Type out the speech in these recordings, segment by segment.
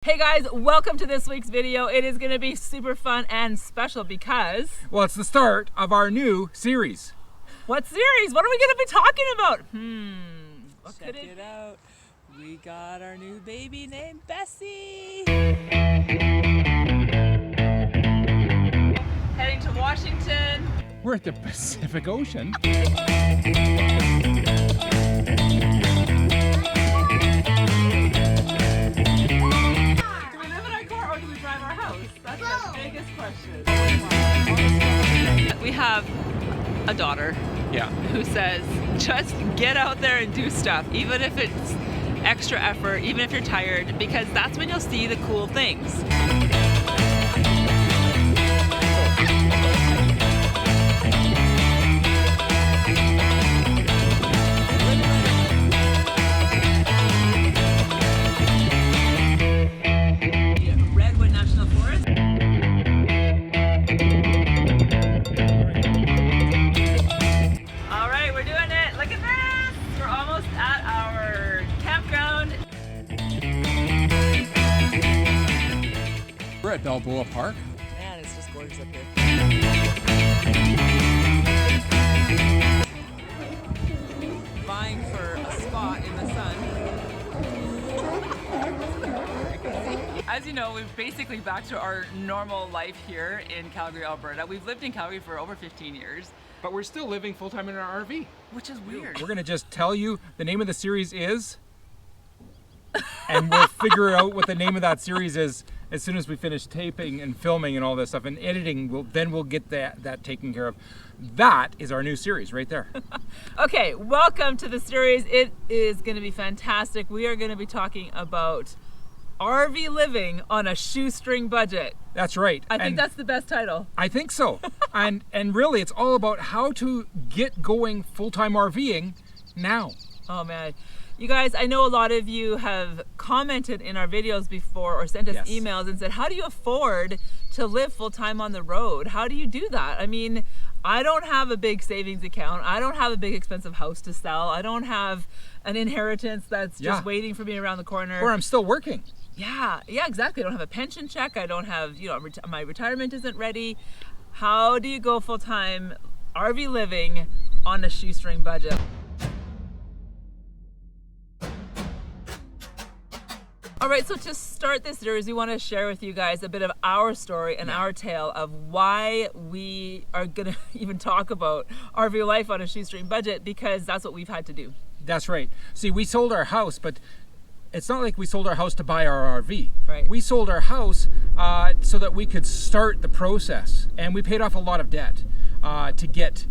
Hey guys, welcome to this week's video. It is going to be super fun and special because... well, it's the start of our new series. What series? What are we going to be talking about? What Check it out. We got our new baby named Bessie. Heading to Washington. We're at the Pacific Ocean. We have a daughter who says, just get out there and do stuff, even if it's extra effort, even if you're tired, because that's when you'll see the cool things. Redwood National Forest. We're at Balboa Park. Man, it's just gorgeous up here. Vying for a spot in the sun. As you know, we're basically back to our normal life here in Calgary, Alberta. We've lived in Calgary for over 15 years. But we're still living full-time in our RV. Which is weird. We're gonna just tell you the name of the series is, and we'll figure out what the name of that series is as soon as we finish taping and filming and all this stuff and editing. We'll get that taken care of. That is our new series right there. Okay, welcome to the series. It is going to be fantastic. We are going to be talking about RV living on a shoestring budget. That's right. I think that's the best title. I think so. and really, it's all about how to get going full-time RVing now. Oh man. You guys, I know a lot of you have commented in our videos before or sent us emails and said, how do you afford to live full-time on the road? How do you do that? I mean, I don't have a big savings account. I don't have a big expensive house to sell. I don't have an inheritance that's just waiting for me around the corner. Or I'm still working. Yeah, exactly. I don't have a pension check. I don't have, my retirement isn't ready. How do you go full-time RV living on a shoestring budget? All right, so to start this series, we want to share with you guys a bit of our story and our tale of why we are going to even talk about RV life on a shoestring budget, because that's what we've had to do. That's right. See, we sold our house, but it's not like we sold our house to buy our RV. Right. We sold our house so that we could start the process, and we paid off a lot of debt to get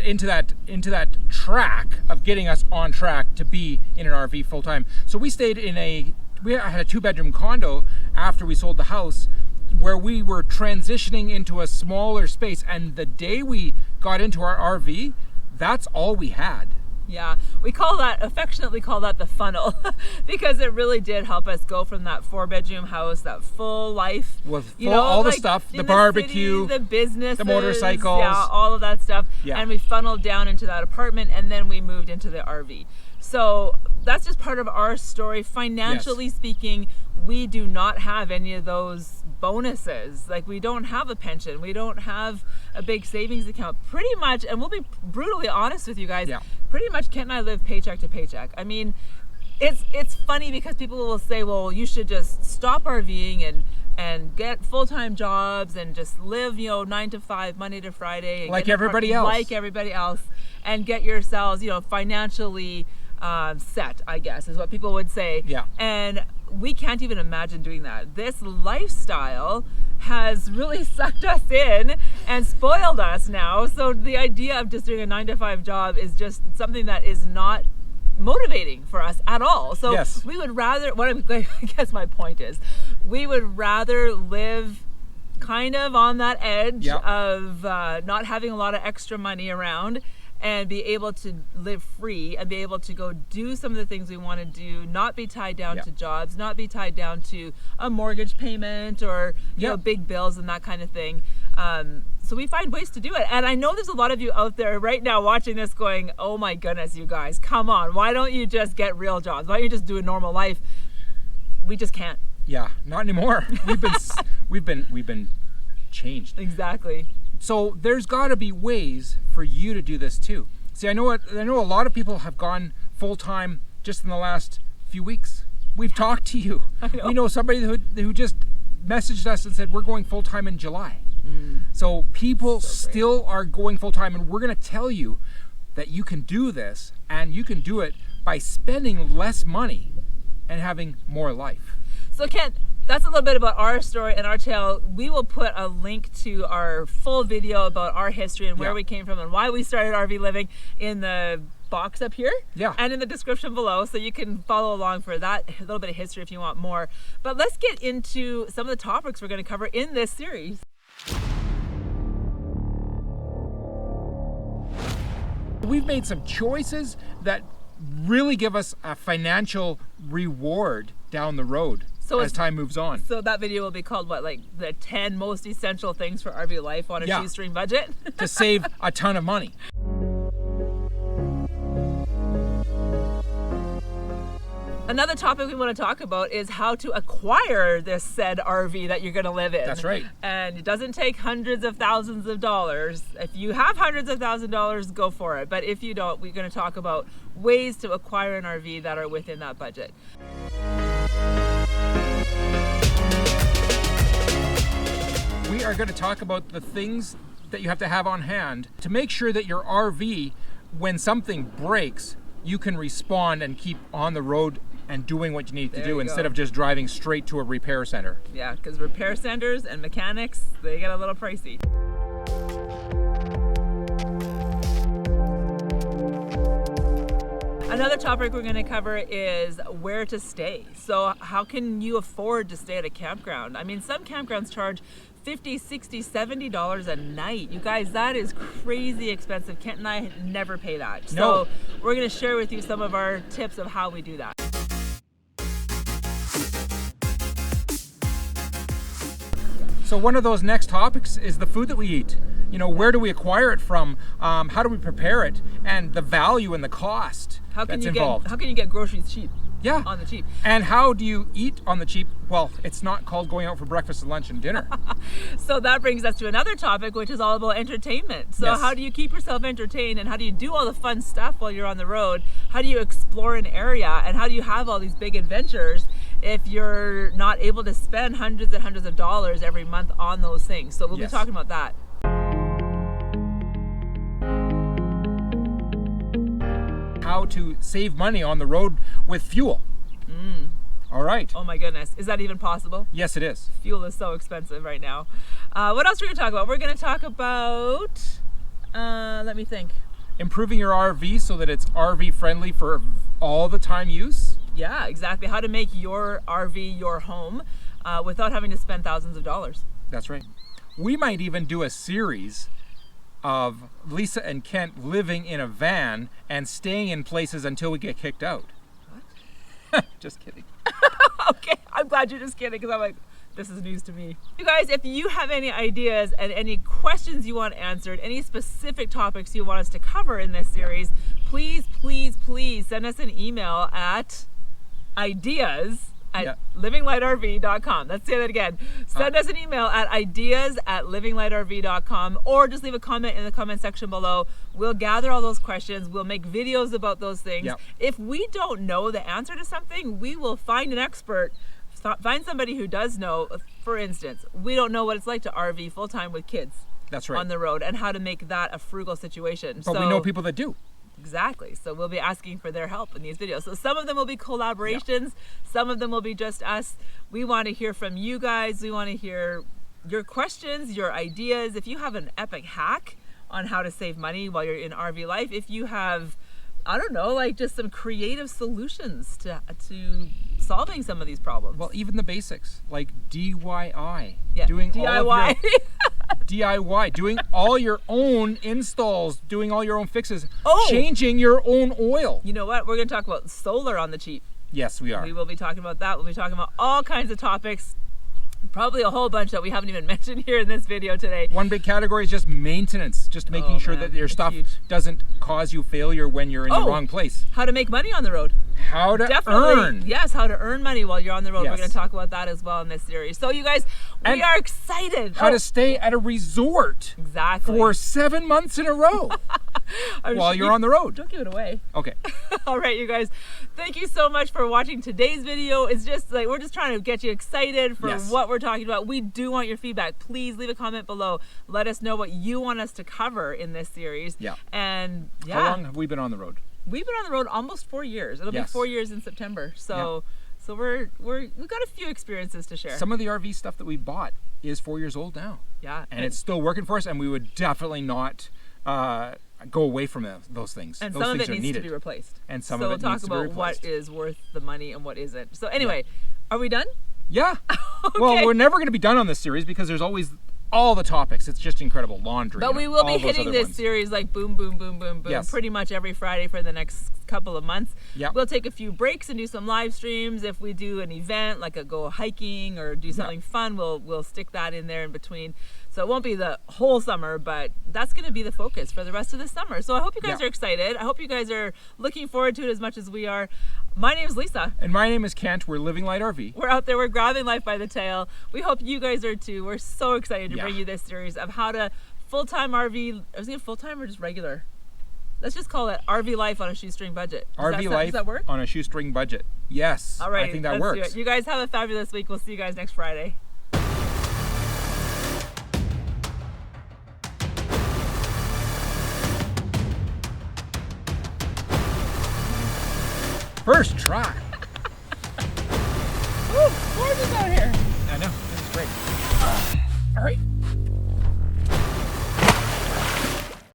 into that track of getting us on track to be in an RV full time. So we stayed we had a 2-bedroom condo after we sold the house, where we were transitioning into a smaller space. And the day we got into our RV, that's all we had. Yeah, we affectionately call that the funnel, because it really did help us go from that 4-bedroom house, that full life, with all the stuff, the barbecue, city, the business, the motorcycles, all of that stuff. Yeah. And we funneled down into that apartment, and then we moved into the RV. So that's just part of our story. Financially speaking, we do not have any of those bonuses. Like, we don't have a pension, we don't have a big savings account, pretty much. And we'll be brutally honest with you guys. Pretty much Kent and I live paycheck to paycheck. I mean, it's funny because people will say, well, you should just stop RVing and get full-time jobs and just live, 9 to 5, Monday to Friday, and like everybody else, and get yourselves, financially set, I guess, is what people would say. Yeah. And we can't even imagine doing that. This lifestyle has really sucked us in and spoiled us now. So the idea of just doing a 9 to 5 job is just something that is not motivating for us at all. So we would rather, I guess my point is, we would rather live kind of on that edge of not having a lot of extra money around, and be able to live free and be able to go do some of the things we want to do, not be tied down to jobs, not be tied down to a mortgage payment or big bills and that kind of thing. So we find ways to do it. And I know there's a lot of you out there right now watching this going, oh my goodness, you guys, come on. Why don't you just get real jobs? Why don't you just do a normal life? we just can't. Yeah, not anymore. We've been changed. Exactly. So there's got to be ways for you to do this too. See, I know a lot of people have gone full time just in the last few weeks. We've talked to you. We know somebody who just messaged us and said we're going full time in July. So people still are going full time, and we're going to tell you that you can do this, and you can do it by spending less money and having more life. So Kent, that's a little bit about our story and our tale. We will put a link to our full video about our history and where we came from and why we started RV living in the box up here and in the description below, so you can follow along for that, a little bit of history if you want more. But let's get into some of the topics we're going to cover in this series. We've made some choices that really give us a financial reward down the road as time moves on. So that video will be called what, like the 10 most essential things for RV life on a shoestring budget? To save a ton of money. Another topic we want to talk about is how to acquire this said RV that you're going to live in. That's right. And it doesn't take hundreds of thousands of dollars. If you have hundreds of thousands of dollars, go for it. But if you don't, we're going to talk about ways to acquire an RV that are within that budget. We are going to talk about the things that you have to have on hand to make sure that your RV, when something breaks, you can respond and keep on the road and doing what you need to do instead of just driving straight to a repair center. Yeah, because repair centers and mechanics, they get a little pricey. Another topic we're going to cover is where to stay. So how can you afford to stay at a campground? I mean, some campgrounds charge $50, $60, $70 a night. You guys, that is crazy expensive. Kent and I never pay that. So we're going to share with you some of our tips of how we do that. So one of those next topics is the food that we eat. You know, where do we acquire it from? How do we prepare it? And the value and the cost that's involved. How can you get groceries cheap? Yeah. On the cheap. And how do you eat on the cheap? Well, it's not called going out for breakfast, lunch, and dinner. So that brings us to another topic, which is all about entertainment. So how do you keep yourself entertained, and how do you do all the fun stuff while you're on the road? How do you explore an area, and how do you have all these big adventures if you're not able to spend hundreds and hundreds of dollars every month on those things? So we'll be talking about that. How to save money on the road with fuel. All right. Oh my goodness. Is that even possible? Yes, it is. Fuel is so expensive right now. What else are we going to talk about? We're going to talk about, let me think. Improving your RV so that it's RV friendly for all the time use. Yeah, exactly. How to make your RV your home without having to spend thousands of dollars. That's right. We might even do a series of Lisa and Kent living in a van and staying in places until we get kicked out. What? Just kidding. Okay, I'm glad you're just kidding, because I'm like, this is news to me. You guys, if you have any ideas and any questions you want answered, any specific topics you want us to cover in this series, please, please, please send us an email at ideas@livinglightrv.com. Let's say that again. Send us an email at ideas@livinglightrv.com, or just leave a comment in the comment section below. We'll gather all those questions. We'll make videos about those things. If we don't know the answer to something, we will find an expert, find somebody who does know. For instance, we don't know what it's like to RV full-time with kids. That's right. On the road, and how to make that a frugal situation. But we know people that do. Exactly. So we'll be asking for their help in these videos. So some of them will be collaborations. Some of them will be just us. We want to hear from you guys. We want to hear your questions, your ideas. If you have an epic hack on how to save money while you're in RV life, if you have, I don't know, like just some creative solutions to solving some of these problems. Well, even the basics, like DIY. Yeah, doing DIY. DIY, doing all your own installs, doing all your own fixes, Oh! changing your own oil. You know what? We're going to talk about solar on the cheap. Yes, we are. We will be talking about that. We'll be talking about all kinds of topics. Probably a whole bunch that we haven't even mentioned here in this video today. One big category is just maintenance, just making sure that your stuff doesn't cause you failure when you're in the wrong place. How to make money on the road. How to earn. Yes, how to earn money while you're on the road. Yes. We're going to talk about that as well in this series. So you guys, we are excited. How to stay at a resort for 7 months in a row while you're on the road. Don't give it away. Okay. All right, you guys. Thank you so much for watching today's video. It's just like we're just trying to get you excited for what we're talking about. We do want your feedback. Please leave a comment below. Let us know what you want us to cover in this series. Yeah. And how long have we been on the road? We've been on the road almost 4 years. It'll be 4 years in September. So so we've got a few experiences to share. Some of the RV stuff that we bought is 4 years old now. Yeah. And it's still working for us, and we would definitely not go away from those things. And those some things of it needs needed. to be replaced. And some so of it we'll needs talk to be about replaced. what is worth the money and what isn't. So anyway, are we done? Yeah. Okay. Well, we're never going to be done on this series because there's always all the topics. It's just incredible. Laundry. But we will be hitting this series like boom, boom, boom, boom, boom, pretty much every Friday for the next couple of months. Yep. We'll take a few breaks and do some live streams. If we do an event, like go hiking or do something fun, we'll stick that in there in between. So it won't be the whole summer, but that's going to be the focus for the rest of the summer. So I hope you guys are excited. I hope you guys are looking forward to it as much as we are. My name is Lisa. And my name is Kent. We're Living Light RV. We're out there. We're grabbing life by the tail. We hope you guys are too. We're so excited to bring you this series of how to full-time RV. I was thinking full-time or just regular? Let's just call it RV life on a shoestring budget. Does that work? On a shoestring budget. Yes. All right. I think that works. You guys have a fabulous week. We'll see you guys next Friday. First try. Woo, gorgeous out here. I know. This is great. All right.